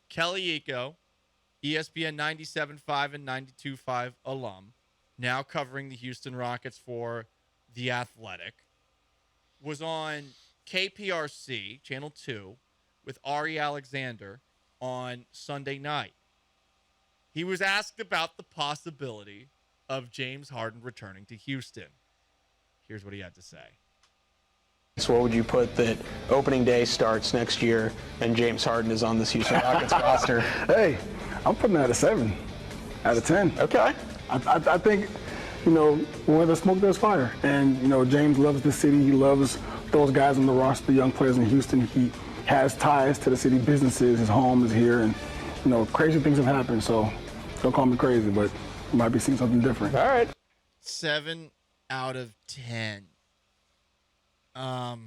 Kelly Iko, ESPN 97.5 and 92.5 alum, now covering the Houston Rockets for The Athletic, was on KPRC, Channel 2, with Ari Alexander on Sunday night. He was asked about the possibility of James Harden returning to Houston. Here's what he had to say. So what would you put that opening day starts next year and James Harden is on this Houston Rockets roster? Hey, I'm putting that at a 7 out of 10. Okay. I think, where there's smoke, there's fire. And, James loves the city. He loves those guys on the roster, the young players in Houston. He has ties to the city businesses. His home is here. And, crazy things have happened. So don't call me crazy, but you might be seeing something different. All right. 7 out of 10. I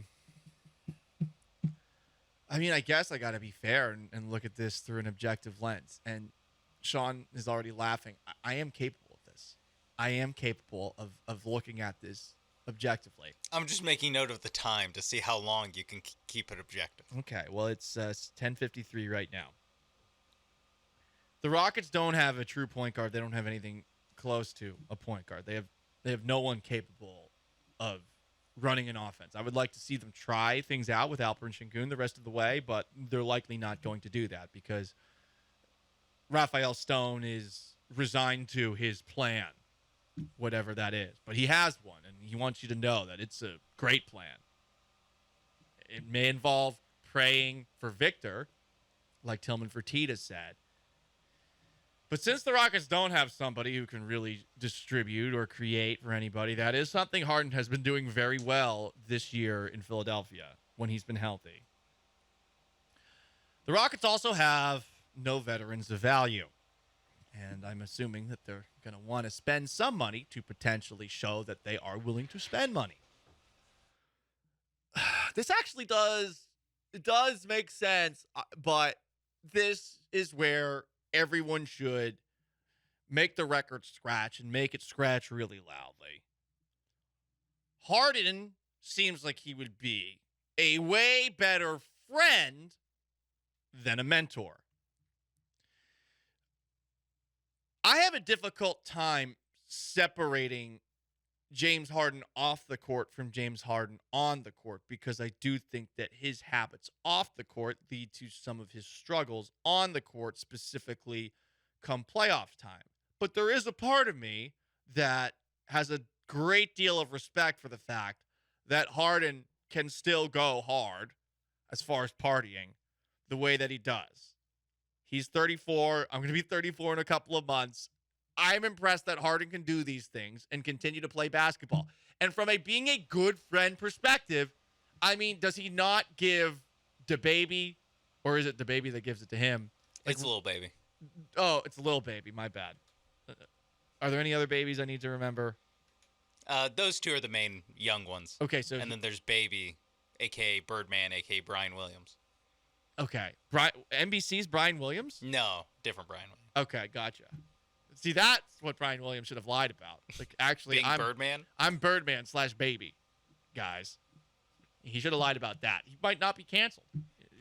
guess I got to be fair and look at this through an objective lens. And Sean is already laughing. I am capable of this. I am capable of looking at this objectively. I'm just making note of the time to see how long you can keep it objective. Okay, well, it's 10:53 right now. The Rockets don't have a true point guard. They don't have anything close to a point guard. They have no one capable of running an offense. I would like to see them try things out with Alperen Sengun the rest of the way, but they're likely not going to do that because Raphael Stone is resigned to his plan, whatever that is. But he has one, and he wants you to know that it's a great plan. It may involve praying for Victor, like Tillman Fertitta said. But since the Rockets don't have somebody who can really distribute or create for anybody, that is something Harden has been doing very well this year in Philadelphia when he's been healthy. The Rockets also have no veterans of value. And I'm assuming that they're going to want to spend some money to potentially show that they are willing to spend money. This actually does make sense, but this is where everyone should make the record scratch and make it scratch really loudly. Harden seems like he would be a way better friend than a mentor. I have a difficult time separating James Harden off the court from James Harden on the court because I do think that his habits off the court lead to some of his struggles on the court, specifically come playoff time. But there is a part of me that has a great deal of respect for the fact that Harden can still go hard as far as partying the way that he does. He's 34. I'm going to be 34 in a couple of months. I'm impressed that Harden can do these things and continue to play basketball. And from being a good friend perspective, does he not give DaBaby, or is it DaBaby that gives it to him? It's a little baby. Oh, it's a little baby. My bad. Are there any other babies I need to remember? Those two are the main young ones. Okay, so and then there's Baby, a.k.a. Birdman, a.k.a. Brian Williams. Okay. NBC's Brian Williams? No, different Brian Williams. Okay, gotcha. See, that's what Brian Williams should have lied about. Like, actually, Being Birdman? I'm Birdman / baby, guys. He should have lied about that. He might not be canceled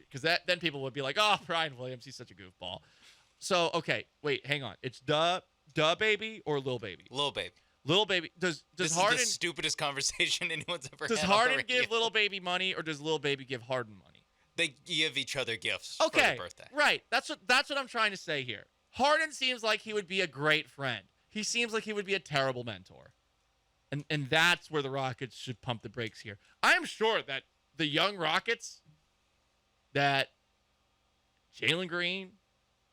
because then people would be like, "Oh, Brian Williams, he's such a goofball." So, okay, wait, hang on. It's baby or Lil Baby? Lil Baby. Lil Baby. Does Harden? Is the stupidest conversation anyone's ever Does had. Harden give Lil Baby money or does Lil Baby give Harden money? They give each other gifts for their birthday. Right. That's what I'm trying to say here. Harden seems like he would be a great friend. He seems like he would be a terrible mentor. And that's where the Rockets should pump the brakes here. I am sure that the young Rockets, that Jalen Green,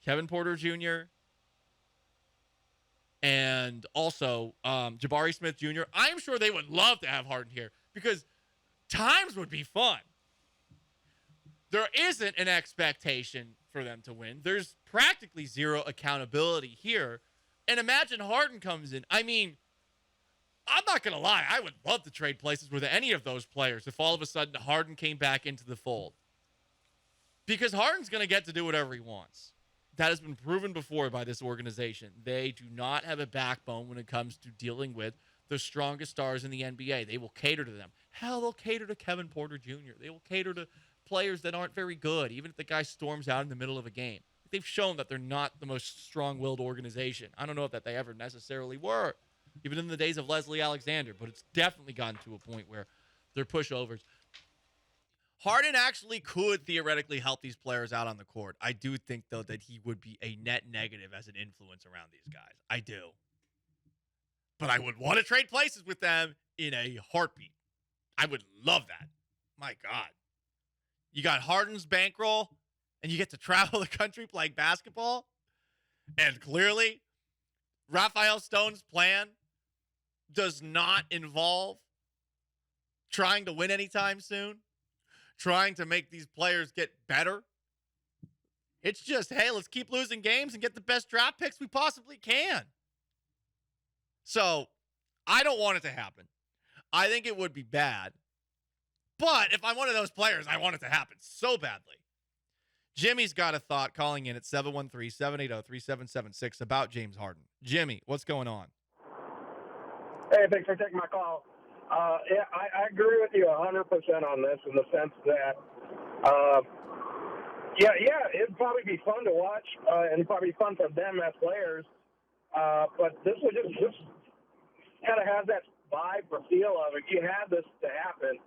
Kevin Porter Jr., and also Jabari Smith Jr., I'm sure they would love to have Harden here because times would be fun. There isn't an expectation for them to win. There's practically zero accountability here. And imagine Harden comes in. I'm not going to lie. I would love to trade places with any of those players if all of a sudden Harden came back into the fold. Because Harden's going to get to do whatever he wants. That has been proven before by this organization. They do not have a backbone when it comes to dealing with the strongest stars in the NBA. They will cater to them. Hell, they'll cater to Kevin Porter Jr. They will cater to players that aren't very good, even if the guy storms out in the middle of a game. They've shown that they're not the most strong-willed organization. I don't know that they ever necessarily were, even in the days of Leslie Alexander, but it's definitely gotten to a point where they're pushovers. Harden actually could theoretically help these players out on the court. I do think, though, that he would be a net negative as an influence around these guys. I do. But I would want to trade places with them in a heartbeat. I would love that. My God. You got Harden's bankroll, and you get to travel the country playing basketball. And clearly, Raphael Stone's plan does not involve trying to win anytime soon, trying to make these players get better. It's just, hey, let's keep losing games and get the best draft picks we possibly can. So, I don't want it to happen. I think it would be bad. But if I'm one of those players, I want it to happen so badly. Jimmy's got a thought calling in at 713-780-3776 about James Harden. Jimmy, what's going on? Hey, thanks for taking my call. Yeah, I agree with you 100% on this in the sense that, it'd probably be fun to watch and probably fun for them as players. But this would just kind of have that vibe or feel of if you had this to happen,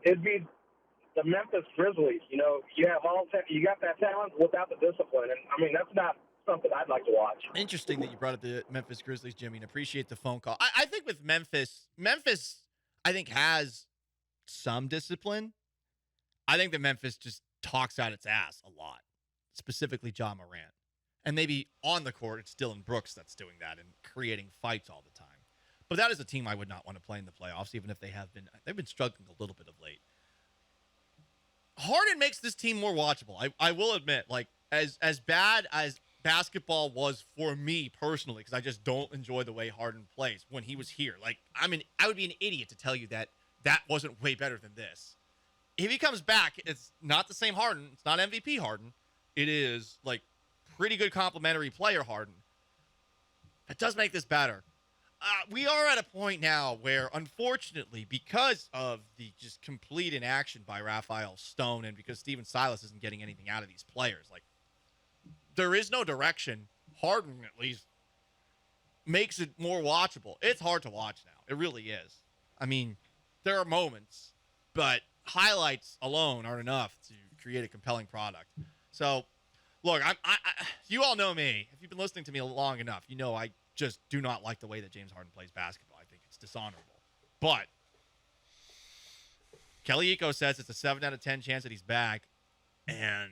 it'd be the Memphis Grizzlies. You know, you have you got that talent without the discipline, and I mean that's not something I'd like to watch. Interesting that you brought up the Memphis Grizzlies, Jimmy, and appreciate the phone call. I think with Memphis, I think has some discipline. I think that Memphis just talks out its ass a lot, specifically John Morant. And maybe on the court, it's Dylan Brooks that's doing that and creating fights all the time. But that is a team I would not want to play in the playoffs, even if they've been struggling a little bit of late. Harden makes this team more watchable. I will admit, like, as bad as basketball was for me personally, because I just don't enjoy the way Harden plays when he was here. Like, I would be an idiot to tell you that wasn't way better than this. If he comes back, it's not the same Harden. It's not MVP Harden. It is, like, pretty good complimentary player Harden. It does make this better. We are at a point now where, unfortunately, because of the just complete inaction by Raphael Stone and because Steven Silas isn't getting anything out of these players, like, there is no direction. Harden, at least, makes it more watchable. It's hard to watch now. It really is. I mean, there are moments, but highlights alone aren't enough to create a compelling product. So, look, you all know me. If you've been listening to me long enough, you know I just do not like the way that James Harden plays basketball. I think it's dishonorable. But Kelly Eco says it's a 7 out of 10 chance that he's back. And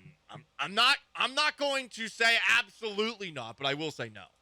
I'm not going to say absolutely not, but I will say no.